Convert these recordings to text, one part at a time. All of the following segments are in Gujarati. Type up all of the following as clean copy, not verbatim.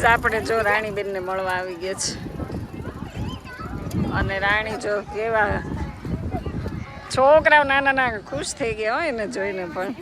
આપણે જો રાણીબેન ને મળવા આવી ગયા છે અને રાણી જો કેવા છોકરાઓ નાના નાના ખુશ થઈ ગયા હોય ને જોઈને પણ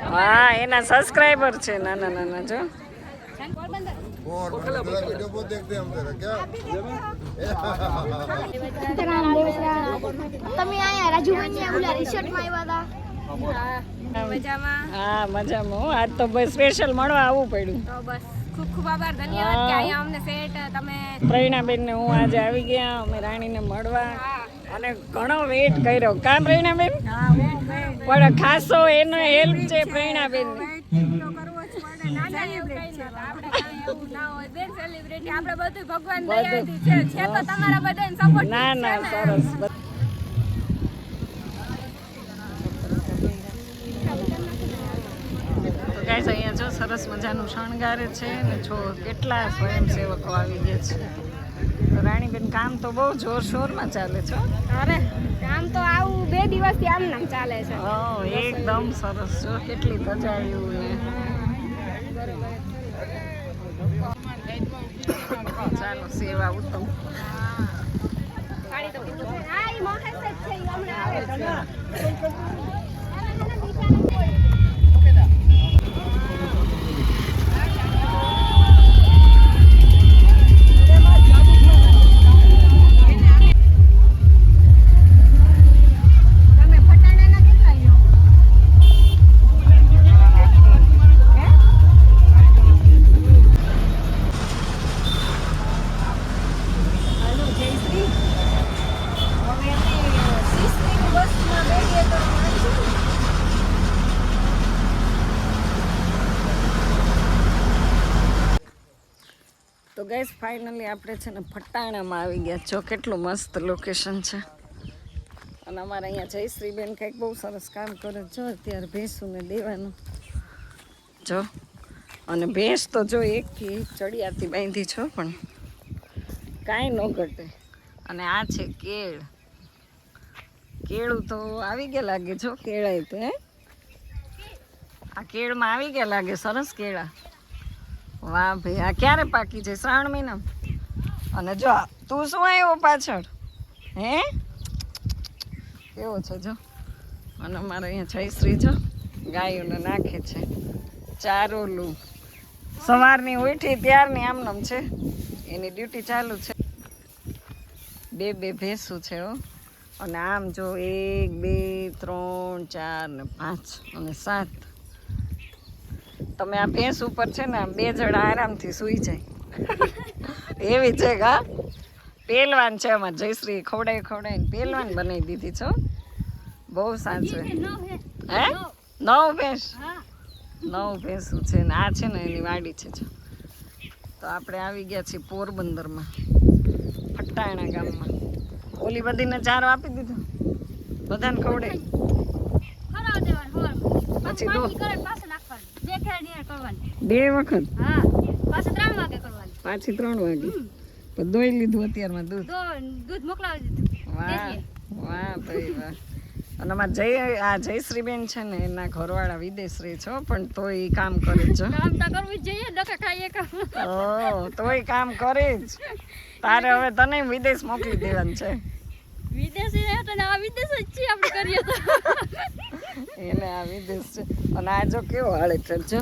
હા એના સબસ્ક્રાઇબર છે નાના નાના જો તમે આયા રાજુભાઈ ઓલા રિસોર્ટમાં આવ્યા હતા હા મજામાં આજ તો બસ સ્પેશિયલ મળવા આવવું પડ્યું તો બસ ખૂબ ખૂબ આભાર ધન્યવાદ કે અહીંયા અમને સેટ તમે પ્રવીણાબેન ને હું આજે આવી ગયા અમે રાણીને મળવા અને ઘણો વેટ કર્યો કામ પ્રવીણાબેન પણ ખાસો એનો હેલ્પ છે પ્રવીણાબેન ના ના સરસ ગાઈસ અહીંયા જો સરસ મજાનું શણગારે છે ને જો કેટલા સ્વયંસેવકો આવી ગયા છે તો રાણીબેન કામ તો બહુ જોરશોરમાં ચાલે છે અરે આમ તો આવું 2 દિવસથી આમ નામ ચાલે છે એકદમ સરસ જો કેટલી સજાયું ને ચાલો સેવા ઉત્તમ તો ગેસ ફાઇનલી આપણે છે ને ફટાણામાં આવી ગયા જો કેટલું મસ્ત લોકેશન છે અને અમારે અહીંયા જયશ્રીબેન કંઈક બહુ સરસ કામ કરે જો અત્યારે ભેંસુને દેવાનું જો અને ભેંસ તો જો એકથી ચડિયાતી બાંધી છો પણ કાંઈ ન ઘટે અને આ છે કેળું તો આવી ગયા લાગે જો કેળાય તો આ કેળમાં આવી ગયા લાગે સરસ કેળા વાહ ભાઈ આ ક્યારે પાકી છે શ્રાવણ મહિના અને જો તું શું આવ્યો પાછળ હે કેવો છે જો અને અમારે અહીંયા જયશ્રી જો ગાયોને નાખે છે ચારોલું સવારની ઉઠી ત્યારની આમનામ છે એની ડ્યુટી ચાલુ છે બે ભેંસું છે હો અને આમ જો 1 2 3 4 ને 5 અને 7 તમે આ ભેંસ ઉપર છે ને 2 જણા આરામથી સૂઈ જાય એવી છે કા પહેલવાન છે અમારે જયશ્રી ખવડાવીને પહેલવાન બનાવી દીધી છો બહુ સાચું હે 9 ભેંસ 9 ભેંસું છે ને આ છે ને એની વાડી છે જો તો આપણે આવી ગયા છીએ પોરબંદરમાં ફટાણા ગામમાં ઓલી બધીને ચારો આપી દીધો બધાને ખવડાવી પછી 2 વખત પાછી 3 વાગે તો દોઈ લીધું અત્યારમાં દૂધ મોકલાવી દીધું વાહ ભાઈ વાહ અને અમારા જયશ્રીબેન છે ને એના ઘરવાળા વિદેશ રહે છો પણ તોય કામ કરે જ તોય કામ કરે જ તારે હવે તને વિદેશ મોકલી દેવાનું છે એને આ વિદેશ છે અને આ જો કેવો હાલે છે જો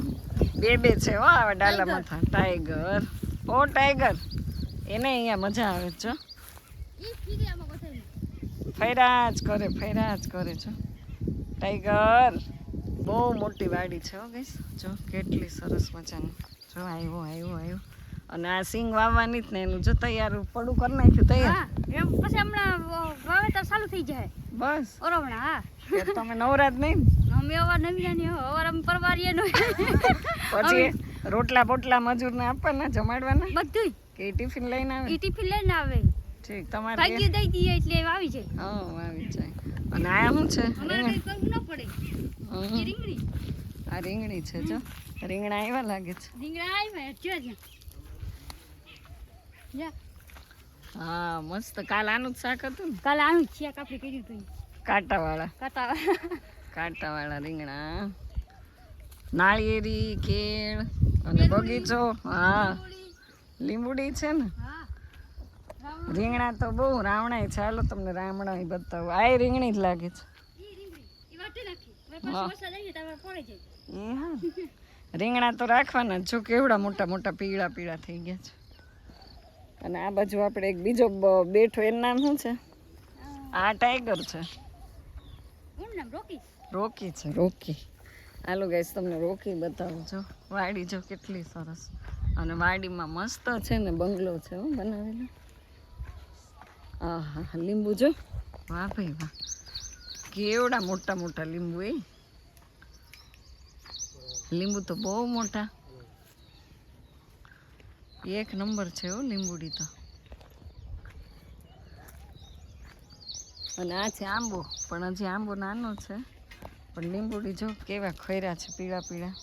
2 છે હો આવે ડાલા માથા ટાઈગર એને અહીંયા મજા આવે છો ફૈરા જ કરે છો ટાઈગર બહુ મોટી વાડી છે હો ગઈસ જો કેટલી સરસ મજાની જો આવ્યો અને આ સિંગ વાવવાની જ ને એનું જો તૈયાર પડું કરી નાખ્યું તૈયાર પછી હમણાં વાવેતર ચાલુ થઈ જાય બસ ઓરવણા હા તમે નવરાત નહીં અમે અવાર નવી અવાર પરવારીએ નો પછી રોટલા બોટલા મજૂરને આપવાના જમાડવાના બધું કે ટિફિન લઈને આવે ઠીક તમારે ભાગ્ય દઈ દઈએ એટલે આવી જાય આવી જાય અને આ શું છે અમારે કઈ કરવું ન પડે રીંગણી આ રીંગણી છે જો રીંગણા આવ્યા લાગે છે હા મસ્ત કાલ આનું જ શાક હતું ને કાલ આનું જ શાક આપણે કર્યું હતું કાંટાવાળા રીંગણા નાળિયેરી, કેળ અને બગીચો. હા, લીંબુડી છે ને. રીંગણા તો બહુ, રાવણા છે. હાલો તમને રાવણા બતાવું. આ રીંગણી જ લાગે છે. હા. એ હા, રીંગણા તો રાખવાના જો, કેવડા મોટા મોટા પીળા પીળા થઈ ગયા છે. અને આ બાજુ આપણે એક બીજો બેઠો, એનું નામ શું છે? આ ટાઈગર છે. રોકી છે, રોકી. હાલો ગાઈસ, તમને રોકી બતાવું છો. વાડી જો કેટલી સરસ. અને વાડીમાં મસ્ત છે ને બંગલો છે બનાવેલો. હા, લીંબુ જો. વાહ ભાઈ વાહ, કેવડા મોટા મોટા લીંબુ. એ લીંબુ તો બહુ મોટા, એક નંબર છે હો લીંબુડી તો. અને આ છે આંબો, પણ હજી આંબો નાનો છે. પણ લીંબુડી જો કેવા ખૈરા છે, પીળા પીળા.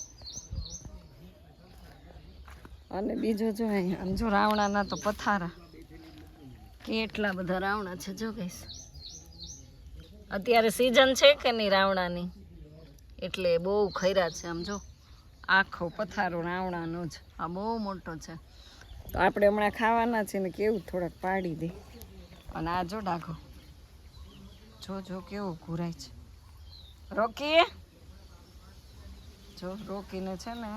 અને બીજો જો અહીંયા આમ જો, રાવણાના તો પથારા કેટલા બધા રાવણા છે જો ગઈશ. અત્યારે સીઝન છે કે નહીં રાવણાની, એટલે બહુ ખૈરા છે. આમ જો, આખો પથારો રાવણાનો જ. આ બહુ મોટો છે. તો આપણે હમણાં ખાવાના છે ને, કેવું થોડાક પાડી દે. અને આ જો ડાઘો, જો કેવો ઘૂરાય છે. રોકી જો, રોકીને છે ને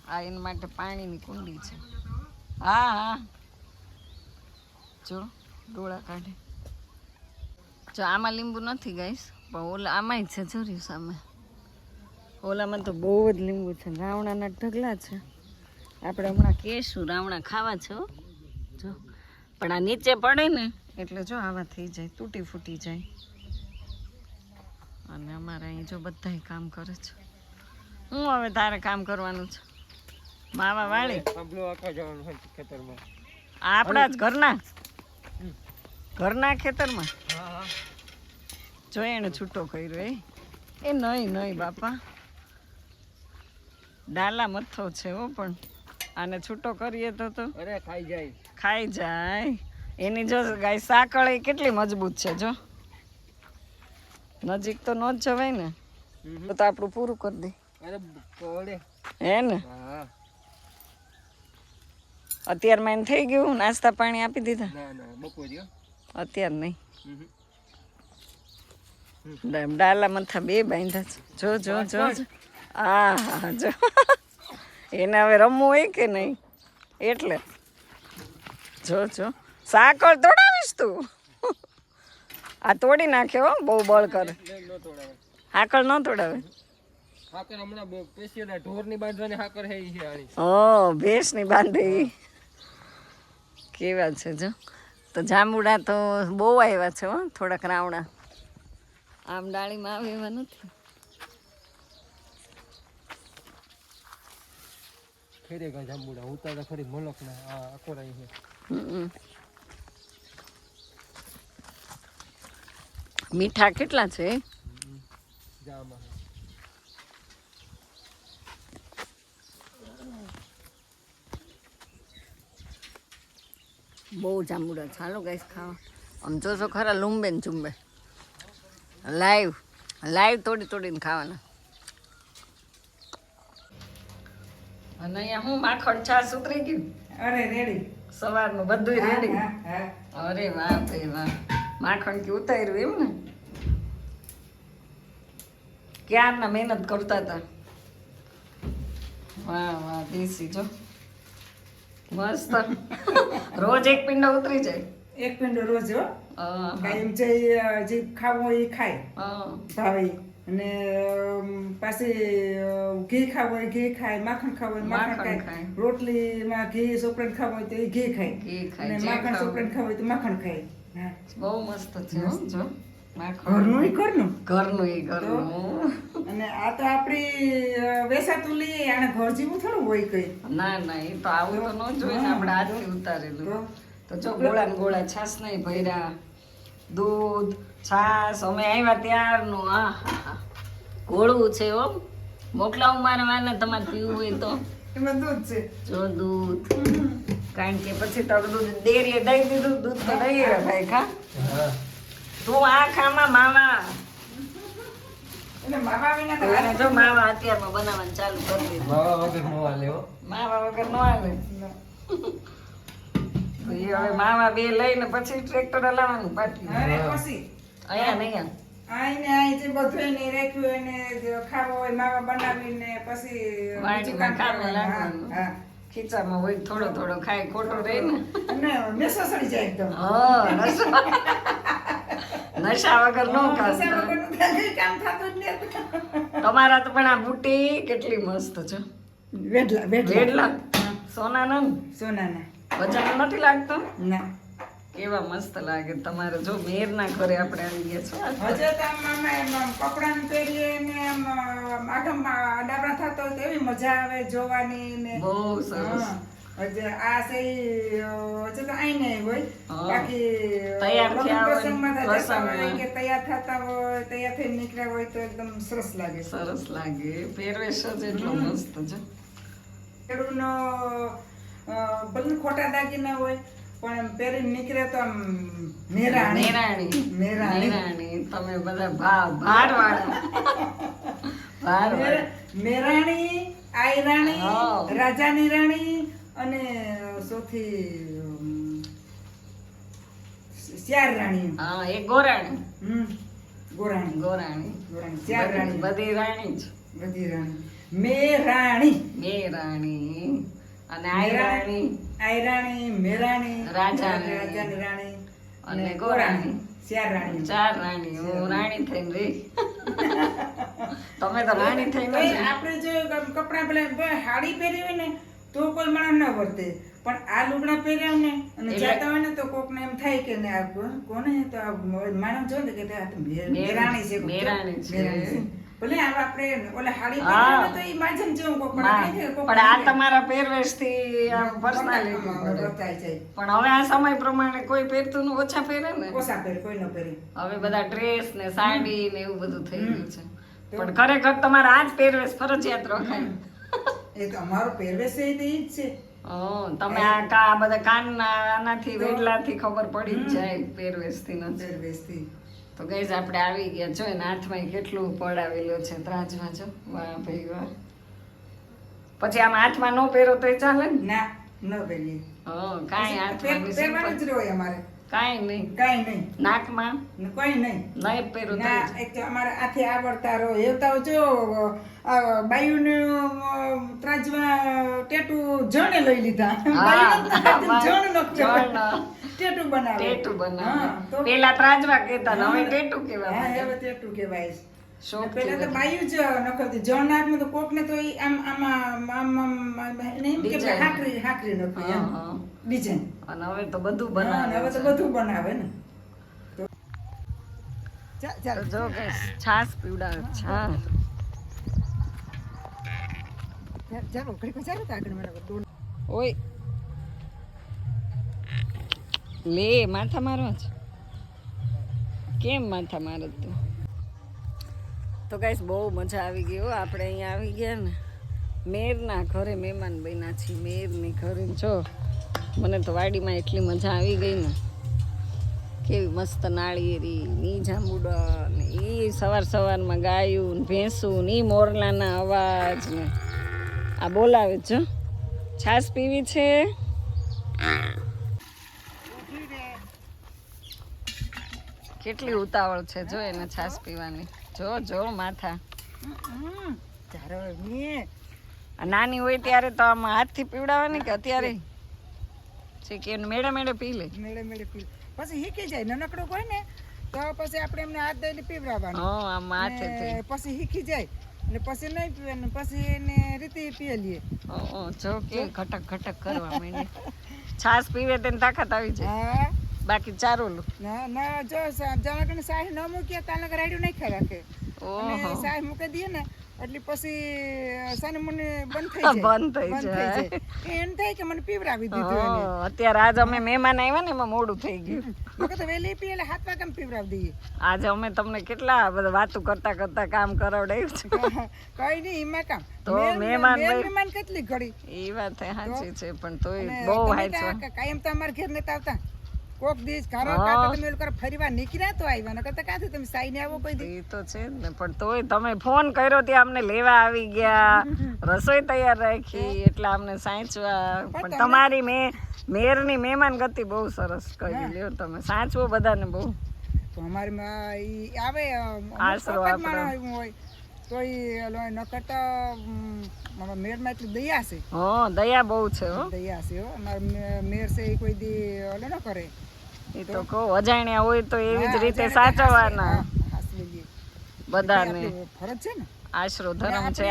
આ એના માટે પાણીની કુંડી છે. હા, જો ડોળા કાઢે. જો આમાં લીંબુ નથી ગાઈસ, પણ ઓલા આમાંય છે. જોર્યું સામે ઓલામાં તો બહુ જ લીંબુ છે. રાવણાના ઢગલા છે. આપણે હમણાં કેશું રાવણા ખાવા છે જો. પણ આ નીચે પડે ને એટલે જો આવા થઈ જાય, તૂટી ફૂટી જાય. અને અમારા અહીં જો બધાય કામ કરે છે. હું હવે તારે કામ કરવાનું છે? માવા વાળી આપણા જ ઘરના ખેતરમાં. જો એને છૂટો કર્યો. એ નહીં બાપા, ડાલા મથ્થો છે હો. પણ આને છૂટો કરીએ તો અરે ખાઈ જાય. એની જો ગાય સાંકળ એ કેટલી મજબૂત છે. જો નજીક તો ન જ જવાય ને, તો આપણું પૂરું કરી દે. હે ને, અત્યારમાં એને થઈ ગયું નાસ્તા પાણી આપી દીધા? અત્યારે નહીં. ડાલા મથા બે બાંધ્યા છે. જો હા જો. એને હવે રમવું હોય કે નહીં, એટલે જો સાકળ તોડાવીશ તું. આ તોડી નાખ્યો, બહુ બળ કરે. હાકળ ન તોડાવે. ભેંસની બાંધે. કેવા છે જો. તો જાંબુડા તો બહુ આવ્યા છે હો, થોડાક રાવણા. આમ ડાળીમાં આવે એવા નથી. મીઠા કેટલા છે? બહુ જાંબુડા. ચાલો ગાઈસ ખાવા. આમ જોશો ખરા, લુંબે ને ચુંબે. લાઈવ તોડીને ખાવાના. અને અહીંયા હું માખણ છાશ ઉતરી ગયું. અરે રેડી, સવારનું બધું રેડી. અરે વાહ ભાઈ વાહ, માખણ કે ઉતાર્યું એમ ને. ક્યારના મહેનત કરતા હતા. વાહ દેશી જો મસ્ત. રોજ એક પિંડો ઉતરી જાય. એક પિંડો રોજ હો. કાયમ જે ખાવું હોય એ ખાય ભાવે. અને પાછી ઘી ખાવું હોય ઘી ખાય, માખણ ખાવું હોય માખણ ખાય, રોટલીમાં ઘી સોપરણ ખાવું હોય તો એ ઘી ખાય, અને માખણ સોપરણ ખાવું હોય તો માખણ ખાય. બહુ મસ્ત છે જો. ઘરનું. અને આ તો આપડી વેસાતું લઈએ, આને ઘર જેવું થોડું હોય કઈ. ના એ તો આવું તો ન જોઈએ ને, આપણે હાથથી ઉતારેલું. તો જો ગોળા છાસ નહીં ભર્યા, દૂધ છાસ અમે આવ્યા ત્યારનું. ઘોળું છે હો. મોકલાવું મારા વાને, તમારે પીવું હોય તો. એમાં દૂધ છે. જો દૂધ, કારણ કે પછી તો દૂધ ડેરીએ દઈ દીધું. દૂધ તો દઈએ ભાઈ ખા. તું આ ખામાં માવા એટલે માવા વિના તો એને જો માવા અત્યારમાં બનાવવાનું ચાલુ કરી દીધું. માવા વગર નો હાલે હો. માવા વગર ન આવે. તો એ હવે માવા બે લઈને પછી ટ્રેક્ટર હલાવવાનું પાછી. અરે પછી અહીંયા નહીં આઈને આઈ જે બધું એને રાખ્યું એને જે ખાવો હોય માવા બનાવીને પછી બીજું કામ કામે કરવાનું. લાગવાનું. હા, ખીચામાં હોય થોડો થોડો ખાય ખોટું રહે ને. હા. અને મેસો સડી જાય એકદમ. નશા વગર નો નશા ખાતા. વગરનું ત્યાં કંઈ કામ થતું જ નથી. તમારા તો પણ આ બુટી કેટલી મસ્ત છે. વેડલા વેડલા સોનાના ને? સોનાના વજન નથી લાગતો. ના કેવા મસ્ત લાગે તમારે. જો મેરના ઘરે આપણે આવી ગયા છો. હજે તો આમ કપડાં પહેરીએ ને આમ આખમ ડાબરા થતો હોય તો એવી મજા આવે જોવાની ને બહુ સરસ. હા. હજે આ સહી હજે તો આઈને હોય હા. બાકી તૈયાર લગ્ન થયા હોય, પ્રસંગમાં જતા હોય પ્રસંગમાં. કે તૈયાર થતા હોય તૈયાર થઈને નીકળ્યા હોય તો એકદમ સરસ લાગે સરસ લાગે. પહેરવેશ જ એટલો મસ્ત છે. ખેડૂતનો ભલે ખોટા દાગીના હોય પણ એમ પહેરીને નીકળે તો આમ મેરાણી મેરાણી. મેરાણી. મેરાણી. તમે બધા ભારવાળા. ભારવાળા. મેરાણી આયરાણી હા. રાજાની રાણી અને સૌથી ચાર રાણી હા, એક ગોરાણી. ગોરાણી ગોરાણી. ગોરાણી ચાર રાણી બધી રાણી જ. બધી રાણી મેરાણી મેરાણી અને આયરાણી આયરાણી મેરાણી રાજાની. રાજાની રાણી અને ગોરાણી. ચાર રાણી ચાર રાણી. હું રાણી થઈને રહી. તમે તો રાણી થઈને તોય જ. આપણે જો કપડાં પેલા હાડી પહેરી હોય ને તો કોઈ માણસ ના વર્તે પણ આ લુગડા પહેર્યા ને અને એટલે- જતા હોય ને તો કોકને એમ થાય કે ને આ કોને તો આ માણસ જો ને કે આ તો મેરાણી છે કોક. મેરાણી છે. મેરાણી છે. ભલે આ આપણે ઓલા હાડી હા. પહેરી હોય તો ઈ માજમ જેવું કોક પણ હા, આ કઈ કોક પણ આ તમારા પહેરવેશથી આમ personality મળે. વર્તાય જાય પણ હવે આ સમય પ્રમાણે કોઈ પહેરતું ને ઓછા પહેરે ને. ઓછા પહેરે કોઈ ન પહેરે હવે બધા ડ્રેસ ને સાડી ને એવું બધું થઈ ગયું છે. પણ ખરેખર તમારે આ જ પહેરવેશ ફરજિયાત રખાય. એ તો અમારો પહેરવેશ છે તો ઈ જ છે તમે આ બધા કાનના આનાથી વેડલાથી ખબર પડી જ જાય પહેરવેશથી નથી. પહેરવેશથી તો ગઈઝ આપણે આવી ગયા જો એના હાથમાં કેટલું પડાવેલું છે ત્રાજવા જો. વાહ ભાઈ વાહ. પછી આમ હાથમાં ન પહેરો તો ચાલે ને. ના ન પહેરીએ કાંઈ હાથમાં નહીં, પહેરવાનું simple. જ હોય અમારે કાંઈ નહીં. કાંઈ નહીં નાકમાં કોઈ નહીં નહીં પહેરો તો ના એક તો અમારે આથી આવડતા રહો એવતા જો બાયુનું ત્રાજવા ટેટુ જણે લઈ લીધા જણ ટેટુ બનાવે ટેટુ હા, બનાવે. તો પેલા ત્રાજવા કહેતા ને હવે ટેટુ કહેવા હા માંડ્યા. હવે ટેટુ કહેવાય શોખ પેલા તો બાયુ જ નખવતી જણ નાખમાં તો કોક ને તો ઈ આમ આમાં એને એમ કે Design. હાકરી નખવી એમ હા, હા. ડિઝાઇન અને હવે તો બધું હા, બનાવે હવે તો છે. બધું બનાવે ને તો ચાલ તો જો guys, છાશ પીવડાવે છાશ. ચાલો ઘડીક ચાલો તો આગળ મારા ઓય લે માથા મારવા છે. કેમ માથા મારે તું? તો ગાઈસ બહુ મજા આવી ગઈ હો. આપણે અહીંયા આવી ગયા ને મેરના ઘરે મહેમાન બન્યા છીએ. મેરની ઘરે જો મને તો વાડીમાં એટલી મજા આવી ગઈ ને. કેવી મસ્ત નાળિયેરી ની જાંબુડા ને એ સવાર સવારમાં ગાયું ને ભેંસું ને ઈ મોરલાના અવાજ ને આ બોલાવે છે. છાશ પીવી છે. કેટલી ઉતાવળ છે જો એને છાશ પીવાની. જો જો માથા. આ નાની હોય ત્યારે તો આમ હાથથી પીવડાવવાની કે અત્યારે છે કે એને મેળે મેળે પી લે. મેળે મેળે પી પછી શીખી જાય નાનકડું હોય ને તો પછી આપણે એમને હાથ દઈને પીવડાવવાનું હા આમ હાથેથી. ને પછી શીખી જાય ને પછી નહીં પીવાનું પછી એને રીતે પી લઈએ જો કે ઘટક ઘટક કરવા માંડી. છાશ પીવે તેને તાકાત આવી જાય. હા બાકી ચારોલું. ના ના જો જણાકને સાહી ન મૂકીએ તાલક રાડ્યું નહીં ખા રાખે ઓહો. અને સાહી મૂકી દઈએ ને એટલે પછી સાને મને બંધ થઈ બંધ થઈ જાય જાય. એમ થાય કે મને પીવડાવી દીધું એને અત્યારે આજ અમે મહેમાન આવ્યા ને એમાં મોડું થઈ ગયું. મેં કીધું વહેલી પી એટલે હાથ વાગે પીવડાવી દઈએ આજે અમે તમને કેટલા બધા વાતો કરતા કરતા કામ કરાવડાવ્યું છે. કઈ નહીં એમાં કામ તો મહેમાન ભાઈ- મહેમાન કેટલી ઘડી એ વાત સાચી છે પણ તોય અને બહુ તમે હાચવા. કાંઈ કાયમ તો અમારા ઘેર નતા આવતા કોક દિવસ ખારો કાતો તમે લોકો ફરીવાર નીકળ્યા તો આવ્યા નકર તો કાથી તમે સાઈને આવો કોઈ દી એ તો છે જ ને પણ તોય તમે ફોન કર્યો ત્યાં અમને લેવા આવી ગયા રસોઈ તૈયાર રાખી એટલે અમને સાચવા પણ તમારી મેયરની મહેમાન ગતિ બહુ સરસ કરી લ્યો તમે સાચવો બધાને બહુ તો અમારી ઈ આવે આશરો માણસ હોય તો ઈ નકર તો મેરમાં એટલી દયા છે દયા બહુ છે હો દયા છે હો અમારા મેર છે ઈ કોઈ દી ઓલો ન કરે એ તો કહું અજાણ્યા હોય તો એવી જ રીતે સાચવવાના બધાને ફરજ છે ને આશરો ધર્મ છે